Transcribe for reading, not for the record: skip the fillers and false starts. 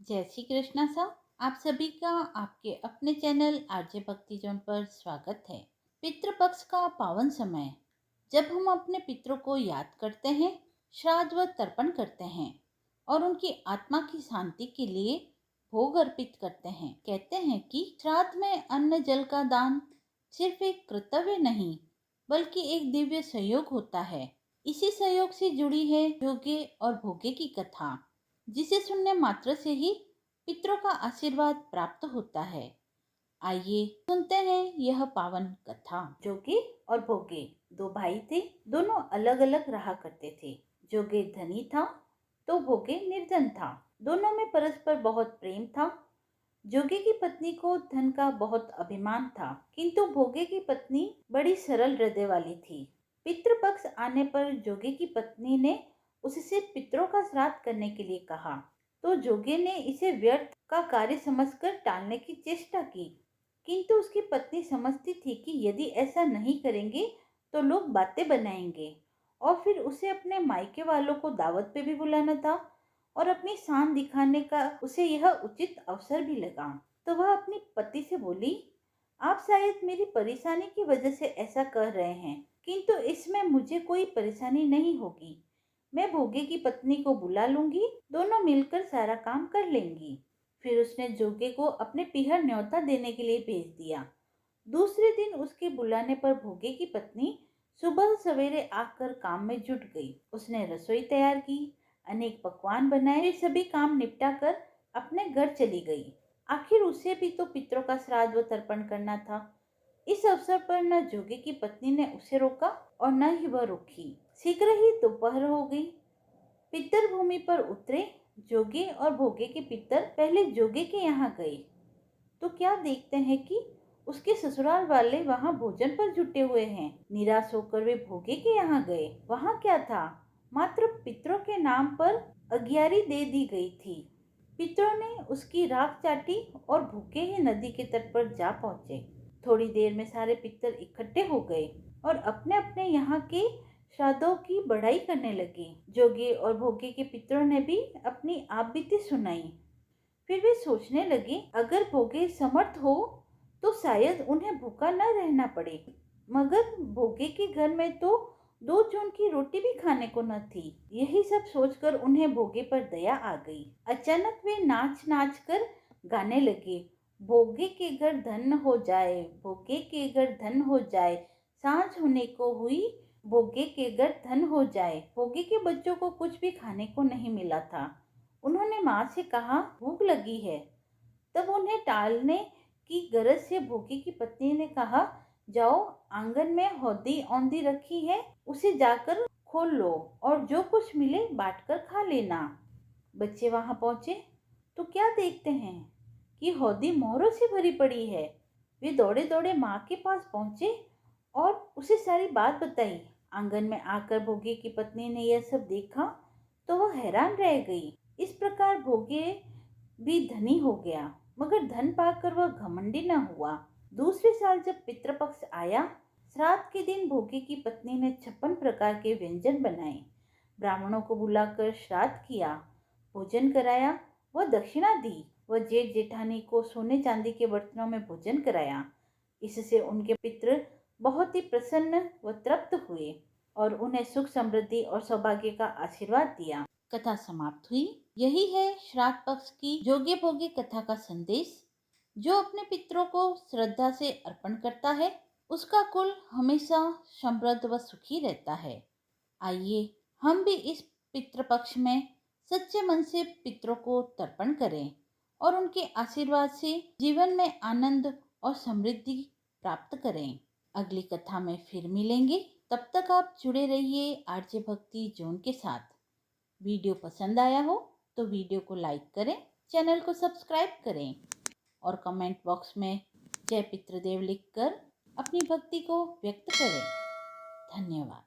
जय श्री कृष्णा साहब। आप सभी का आपके अपने चैनल आरजे भक्ति जोन पर स्वागत है। पितृपक्ष का पावन समय, जब हम अपने पितरों को याद करते हैं, श्राद्ध व तर्पण करते हैं और उनकी आत्मा की शांति के लिए भोग अर्पित करते हैं। कहते हैं कि श्राद्ध में अन्न जल का दान सिर्फ एक कर्तव्य नहीं बल्कि एक दिव्य सहयोग होता है। इसी सहयोग से जुड़ी है योगे और भोगे की कथा, जिसे सुनने मात्र से ही पितरों का आशीर्वाद प्राप्त होता है। आइए सुनते हैं यह पावन कथा। जोगे और भोगे दो भाई थे। दोनों अलग अलग रहा करते थे। जोगे धनी था तो भोगे निर्धन था। दोनों में परस्पर बहुत प्रेम था। जोगे की पत्नी को धन का बहुत अभिमान था, किंतु भोगे की पत्नी बड़ी सरल हृदय वाली थी। पितृपक्ष आने पर जोगे की पत्नी ने उससे पितरों का श्राद्ध करने के लिए कहा, तो जोगे ने इसे व्यर्थ का कार्य समझकर टालने की चेष्टा की। किंतु उसकी पत्नी समझती थी कि यदि ऐसा नहीं करेंगे तो लोग बातें बनाएंगे और फिर उसे अपने मायके वालों को दावत पे भी बुलाना था और अपनी शान दिखाने का उसे यह उचित अवसर भी लगा। तो वह अपनी पति से बोली, आप शायद मेरी परेशानी की वजह से ऐसा कर रहे हैं, किंतु इसमें मुझे कोई परेशानी नहीं होगी। मैं भोगे की पत्नी को बुला लूंगी, दोनों मिलकर सारा काम कर लेंगी। फिर उसने जोगे को अपने पीहर न्योता देने के लिए भेज दिया। दूसरे दिन उसके बुलाने पर भोगे की पत्नी सुबह सवेरे आकर काम में जुट गई। उसने रसोई तैयार की, अनेक पकवान बनाए, फिर सभी काम निपटा कर अपने घर चली गई। आखिर उसे भी तो पितरों का श्राद्ध व तर्पण करना था। इस अवसर पर न जोगे की पत्नी ने उसे रोका और न ही वह रुकी। शीघ्र ही दोपहर हो गई। पितर भूमि पर उतरे। जोगे और भोगे के पितर पहले जोगे के यहाँ गए तो क्या देखते हैं कि उसके ससुराल वाले वहां भोजन पर जुटे हुए हैं। निराश होकर वे भोगे के यहाँ गए। वहां क्या था, मात्र पितरों के नाम पर अगियारी दे दी गई थी। पितरों ने उसकी राख चाटी और भूखे ही नदी के तट पर जा पहुंचे। थोड़ी देर में सारे पितर इकट्ठे हो गए और अपने अपने यहाँ के श्राद्धों की बढ़ाई करने लगे। जोगे और भोगे के पितरों ने भी अपनी आप बीती सुनाई। फिर वे सोचने लगे, अगर भोगे समर्थ हो तो शायद उन्हें भूखा न रहना पड़े, मगर भोगे के घर में तो 2 जून की रोटी भी खाने को न थी। यही सब सोचकर उन्हें भोगे पर दया आ गई। अचानक वे नाच नाच कर गाने लगे, भोगे के घर धन हो जाए, भोगे के घर धन हो जाए, सांझ होने को हुई, भोगे के घर धन हो जाए। भोगे के बच्चों को कुछ भी खाने को नहीं मिला था। उन्होंने माँ से कहा, भूख लगी है। तब उन्हें टालने की गरज से भोगे की पत्नी ने कहा, जाओ, आंगन में हौदी औंधी रखी है, उसे जाकर खोल लो और जो कुछ मिले बांटकर खा लेना। बच्चे वहां पहुंचे तो क्या देखते हैं कि हौदी मोहरों से भरी पड़ी है। वे दौड़े दौड़े माँ के पास पहुंचे और उसे सारी बात बताई। आंगन में आकर भोगे की पत्नी ने यह सब देखा तो वह हैरान रह गई। इस प्रकार भोगे भी धनी हो गया, मगर धन पाकर वह घमंडी न हुआ। दूसरे साल जब पितृपक्ष आया, श्राद्ध के दिन भोगे की पत्नी ने 56 प्रकार के व्यंजन बनाए। ब्राह्मणों को बुलाकर श्राद्ध किया, भोजन कराया व दक्षिणा दी। वह जेठ जेठानी को सोने चांदी के बर्तनों में भोजन कराया। इससे उनके पितृ बहुत ही प्रसन्न व तृप्त हुए और उन्हें सुख समृद्धि और सौभाग्य का आशीर्वाद दिया। कथा समाप्त हुई। यही है श्राद्ध पक्ष की जोगे भोगे कथा का संदेश। जो अपने पितरों को श्रद्धा से अर्पण करता है, उसका कुल हमेशा समृद्ध व सुखी रहता है। आइए हम भी इस पितृपक्ष में सच्चे मन से पितरों को तर्पण करें और उनके आशीर्वाद से जीवन में आनंद और समृद्धि प्राप्त करें। अगली कथा में फिर मिलेंगे। तब तक आप जुड़े रहिए आरजे भक्ति जोन के साथ। वीडियो पसंद आया हो तो वीडियो को लाइक करें, चैनल को सब्सक्राइब करें और कमेंट बॉक्स में जय पितृदेव लिखकर अपनी भक्ति को व्यक्त करें। धन्यवाद।